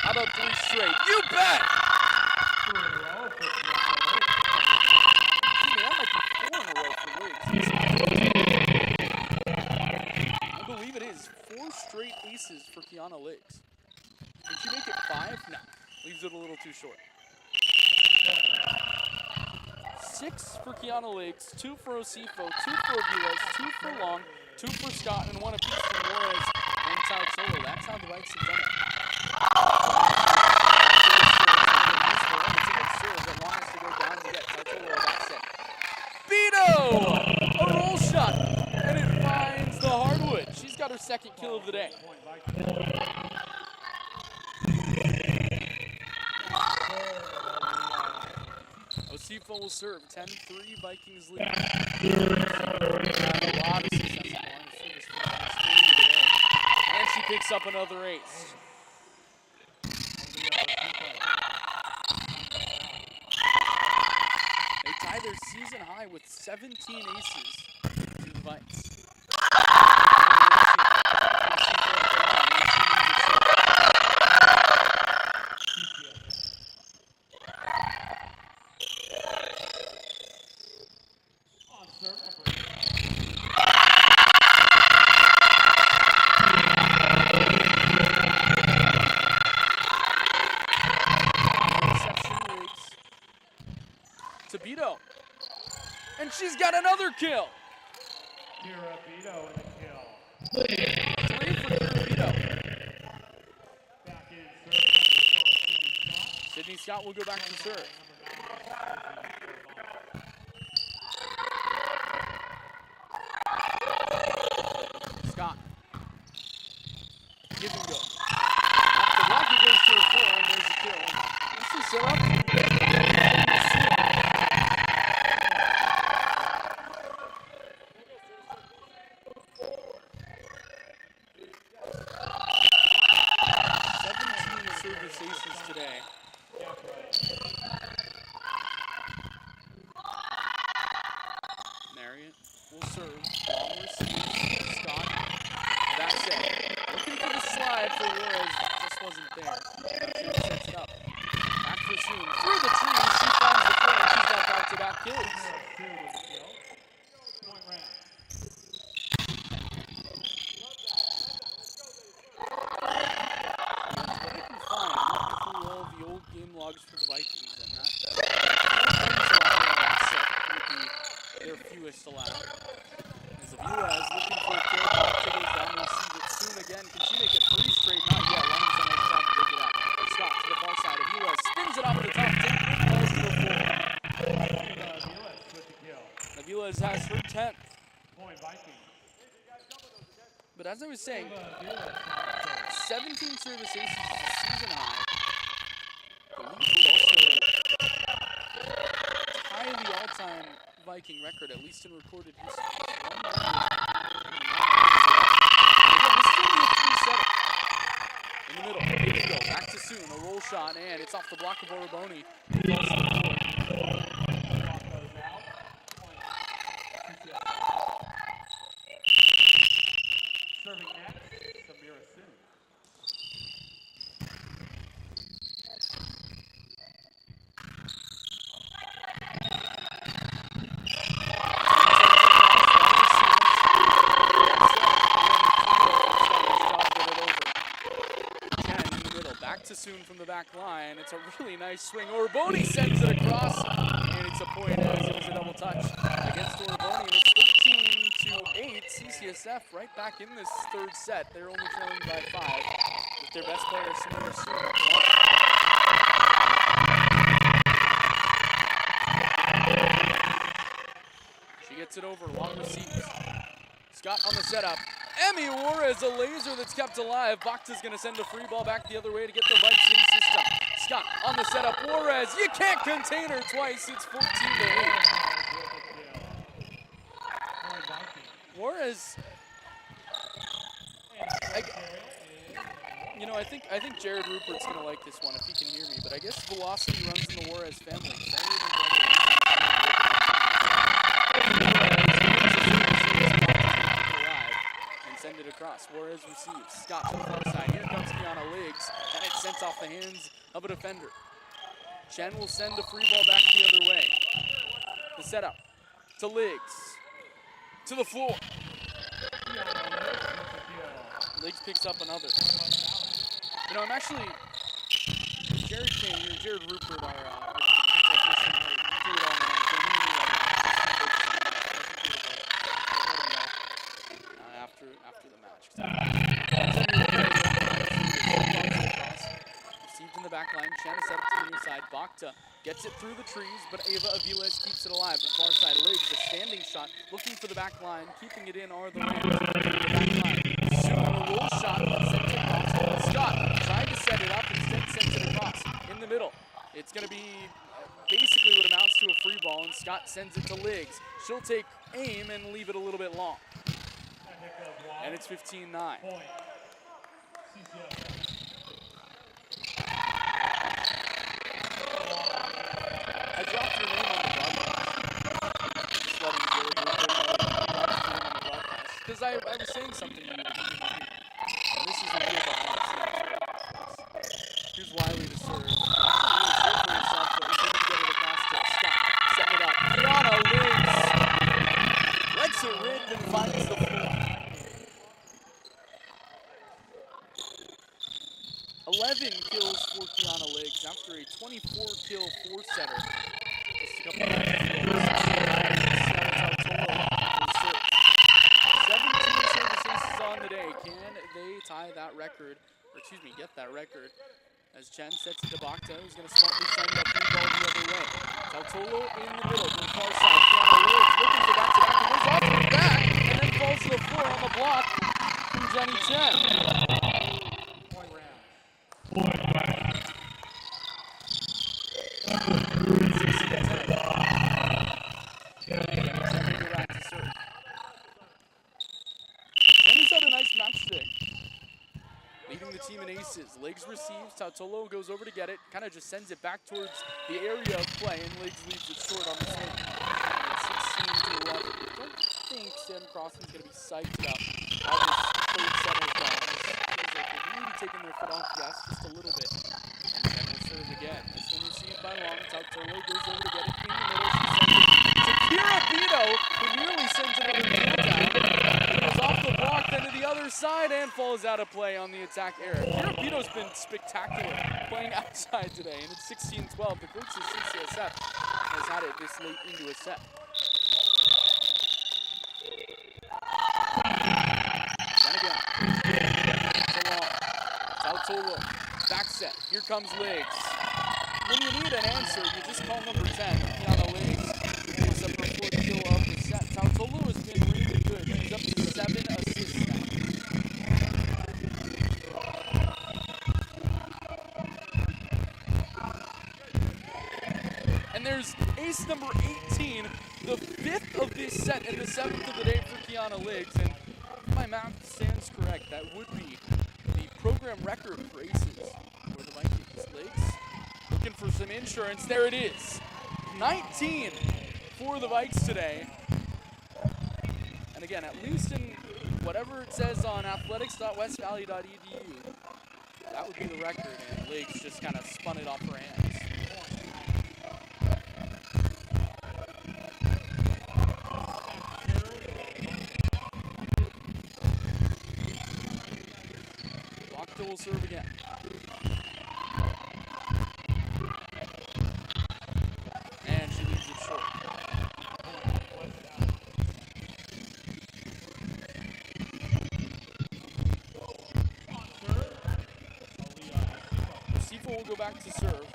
How about 3 straight? You bet! That might be 4 in a row for Liggs. I believe it is. 4 straight aces for Kiana Liggs. Can she make it 5? No. Leaves it a little too short. 6 for Kiana Liggs, 2 for Osifo, 2 for Aviles, 2 for Long, 2 for Scott, and 1 apiece for Juarez and Tautolo. That's how the Vikes have done it. Long has to go down to get Tautolo that set. Beto! A roll shot, and it finds the hardwood. She's got her second kill of the day. Osifo will serve. 10-3 Vikings lead. A lot of success on the service today. And she picks up another ace. They tie their season high with 17 aces to the Vikes. Beto. And she's got another kill. Kirabito in the kill. 3 for Kirabito. Back in serve. Sydney Scott will go back to serve. Scott. Give and go. Off the block, he goes to a 4, and there's a kill. This is set up. 17 service aces today. Marriott will serve. Long receive. Scott. Back set. Looking for the slide for Juarez. Just wasn't there. She sets it up. Back for Soon. Through the trees. She finds the play. She's got back-to-back kills. Point round. Logs for the Vikings, and that set would be their fewest allowed. As Avila is looking for a kill, goes down, receive it soon again. Can she make it 3 straight? Not yet. Long's on the side to break it up. Scott to the far side. Avila spins it off the top. Avila has her 10th. Point Vikings. But as I was saying, 17 service aces is a season high. The league would also tie the all-time Viking record, at least in recorded history. Again, this is going to be a 3-setter. In the middle, here we go. Back to Soon, a roll shot, and it's off the block of Oraboni. Sassoon from the back line. It's a really nice swing. Orboni sends it across, and it's a point as it was a double touch against Orboni, and it's 13-8. CCSF right back in this third set. They're only trailing by 5 with their best player, Samira Sassoon. She gets it over, long receives. Scott on the setup. Emmy Juarez, a laser that's kept alive. Bachta's gonna send a free ball back the other way to get the Vikes in system. Scott on the setup, Juarez, you can't contain her twice. It's 14-8. Juarez, I think Jared Rupert's gonna like this one if he can hear me, but I guess velocity runs in the Juarez family. Send it across. Juarez receives. Scott to the far side. Here comes Kiana Liggs, and it's sent off the hands of a defender. Chen will send a free ball back the other way. The setup to Liggs. To the floor. Liggs picks up another. You know, I'm actually, Jared came here, Jared Rupert, our technician, he threw it all in, so he knew after the match. Received in the back line, Chen set up to the near side. Bachta gets it through the trees, but Ava Aviles keeps it alive. The far side, Liggs, a standing shot, looking for the back line, keeping it in are the Rams. Soon a roll shot, sent it across. Scott tried to set it up, instead sends it across in the middle. It's going to be basically what amounts to a free ball, and Scott sends it to Liggs. She'll take aim and leave it a little bit long. And it's 15-9. I dropped your name on the broadcast. Just letting Jared know on the broadcast. Because I was saying something to you. And this is a real behind the scenes. Here's Wiley to serve. He really scared for himself, but he's able to get it across to Scott. Setting it up. Kiana Liggs lets it rip and finds the floor. 11 kills for Kiana Liggs after a 24-kill four-setter. Just a couple of minutes. 17 service aces on the day. Can they tie that record, or excuse me, get that record? As Chen sets it to Bachta, who's going to smartly send that free ball the other way. Tautolo in the middle, to the far side. Kiana Liggs looking for back-to-back, and goes off to the back, and then falls to the floor on the block from Jenny Chen. Jenny's had a nice match today. Leading the team in aces. Liggs receives. Tautolo goes over to get it. Kind of just sends it back towards the area of play, and Liggs leaves it short on the swing. 16-11. I don't think Sam Crossan's going to be psyched about how this third set has gone. It feels like they're really taking their foot off the gas just a little bit. And we'll serve again. This one received by Long. Tautolo goes over to get it in the middle. She sends it to Kira Bito, who nearly sends it over the field down. It was off the block, then to the other side, and falls out of play on the attack error. Kira Bito's been spectacular playing outside today, and it's 16-12. The coach of CCSF has had it this late into a set. Then again. Tautolo. Back set. Here comes Liggs. When you need an answer, you just call number 10. Kiana Liggs picks up her fourth kill of the set. Tautolo has been really good. He's up to 7 assists now. And there's ace number 18, the 5th of this set and the 7th of the day for Kiana Liggs. And if my math stands correct, that would be the program record for aces for the Vikings. Liggs looking for some insurance. There it is. 19 for the Vikes today. And again, at least in whatever it says on athletics.westvalley.edu, that would be the record, and Liggs just kind of spun it off her hands. Bachta will serve again. back to serve.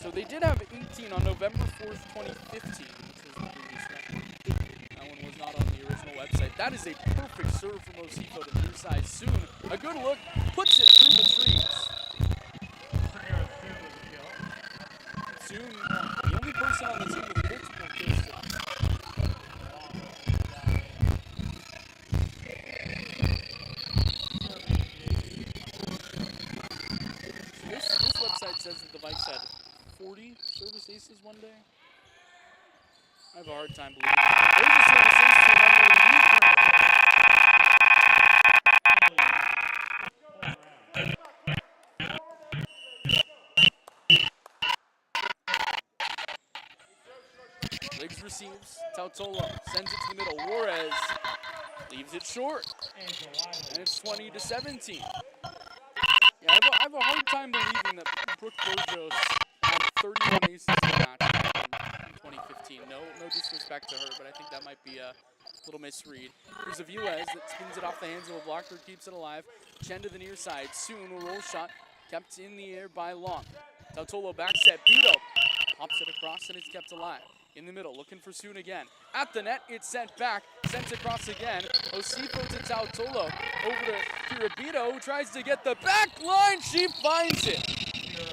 So they did have 18 on November 4th, 2015, which was the previous record. That one was not on the original website. That is a perfect serve from Osifo to the near side. Soon, a good look, puts it through the trees. Soon, the only person on the team with multiple kills today. This website says that the Vikes had 40 service aces one day. I have a hard time believing it. There's a service ace to remember Riggs receives. Tautolo sends it to the middle. Juarez leaves it short. And it's 20-17. Yeah, I have a hard time believing that Brooke Burgos had 31 aces in the match back in 2015. No disrespect to her, but I think that might be a little misread. Here's Aviles that spins it off the hands of a blocker, keeps it alive. Chen to the near side. Soon a roll shot kept in the air by Long. Tautolo back set. Bito pops it across and it's kept alive. In the middle, looking for Soon again. At the net, it's sent back. Sent across again. Osifo to Tautolo. Over to Kiribito, who tries to get the back line. She finds it.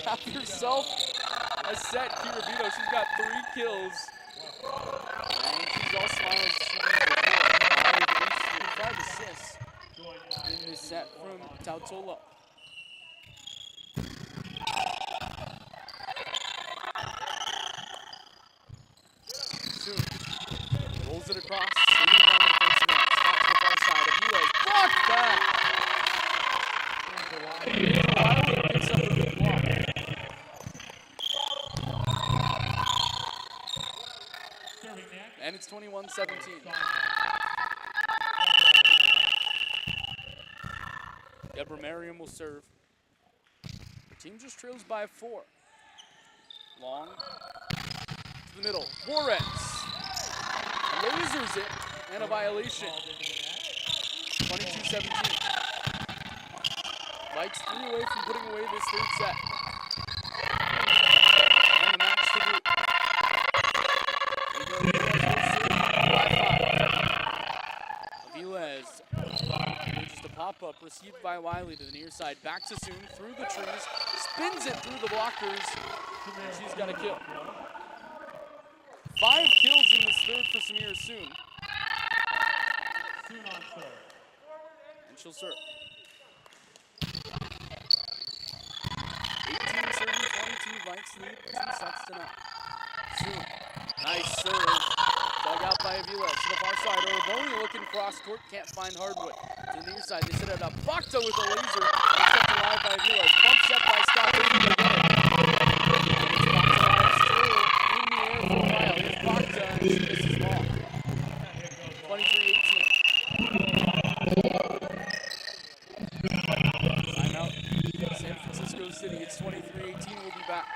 Have herself a set, Kiribito. She's got 3 kills. And she's all smiles. She's 5 assists in this set from Tautolo. Soon rolls it across. Sleeve on the defensive end. Stops the far side. Aviles blocked back. Wiley picks up a good block. And it's 21-17. Deborah Merriam will serve. The team just trails by 4. Long to the middle. Juarez lasers it, and a violation. 22-17. Vikes 3 away from putting away this 3rd set. And the match to boot. Aviles, just a pop-up received by Wiley to the near side. Back to Soon, through the trees, spins it through the blockers, and she's got a kill. 5 kills in this 3rd for Samira Soon. Soon on serve. And she'll serve. 18 serving, 22 Vikes lead, 2 sets to none. Soon, nice serve. Dug out by Aviles to the far side. Orboni looking cross court, can't find Hardwood. To the near side, they set it up. Bakta with a laser, and kept alive by Aviles. Bump set by Scott. She misses long. 23-18. Timeout. San Francisco City. It's 23-18. We'll be back.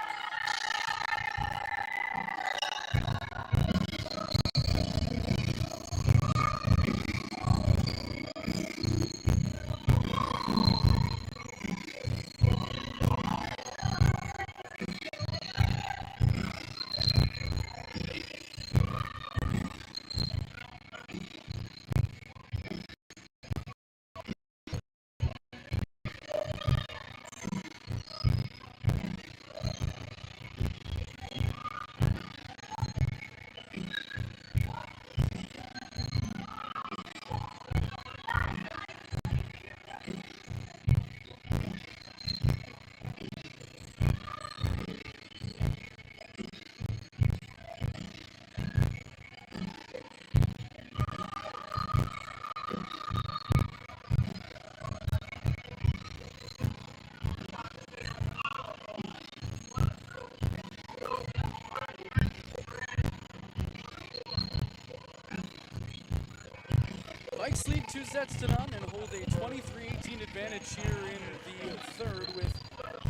Vikes lead 2 sets to none and hold a 23-18 advantage here in the 3rd with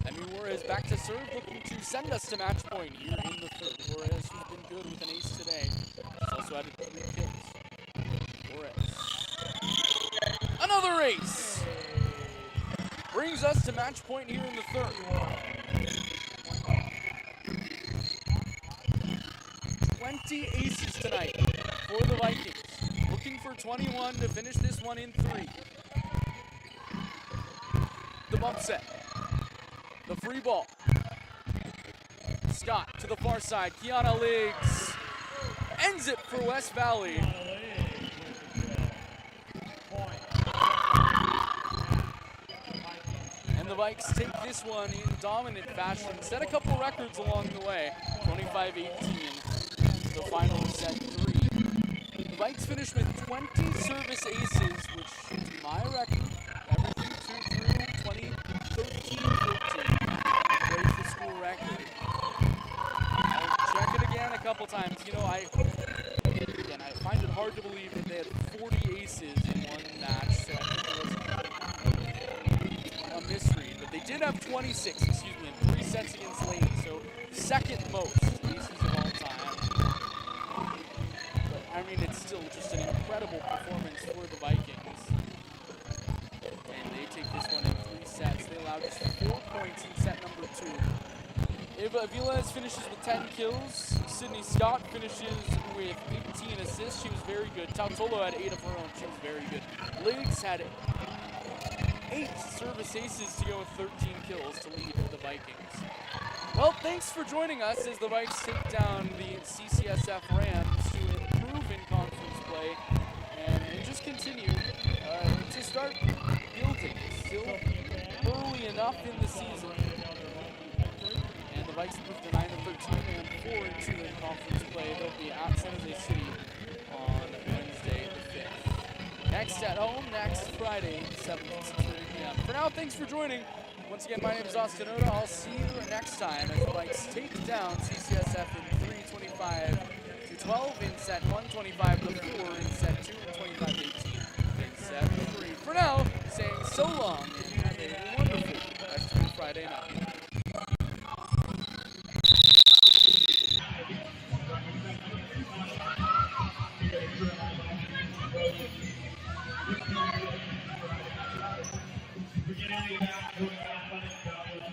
Emmy Juarez back to serve, looking to send us to match point here in the 3rd. Juarez, who's been good with an ace today, she's also added 3 kills. Juarez. Another ace! Brings us to match point here in the 3rd. 20 aces tonight for the Vikings. Looking for 21 to finish this one in 3. The bump set. The free ball. Scott to the far side. Kiana Liggs ends it for West Valley. And the Vikes take this one in dominant fashion. Set a couple records along the way. 25-18, the final is set 3. The Vikes finished with 20 service aces, which is my record. Everything 2 through 2013-14. Breaks the school record. I'll check it again a couple times. You know, I find it hard to believe that they had 40 aces in one match, so I think it was a misread. But they did have 26, in 3 sets against Lady, so second most aces of all time. But I mean, it's still just an incredible performance for the Vikings. And they take this one in 3 sets. They allow just 4 points in set number 2. Ava Aviles finishes with 10 kills. Sydney Scott finishes with 18 assists. She was very good. Tautolo had 8 of her own. She was very good. Liggs had 8 service aces to go with 13 kills to lead the Vikings. Well, thanks for joining us as the Vikes take down the CCSF Rams to improve in conference play and just continue to start building. It's still early enough in the season. And the Vikes moved to 9-13 and 4-2 in conference play. They'll be at San Jose City on Wednesday the 5th. Next at home, next Friday, 7 to 6:30 p.m. For now, thanks for joining. Once again, my name is Austin Oda. I'll see you next time as the Vikes take down CCSF in 3-25-12 in set 1, 25-4 in set 2, and 25-18 in set 3. For now, saying so long and have a wonderful rest of your Friday night.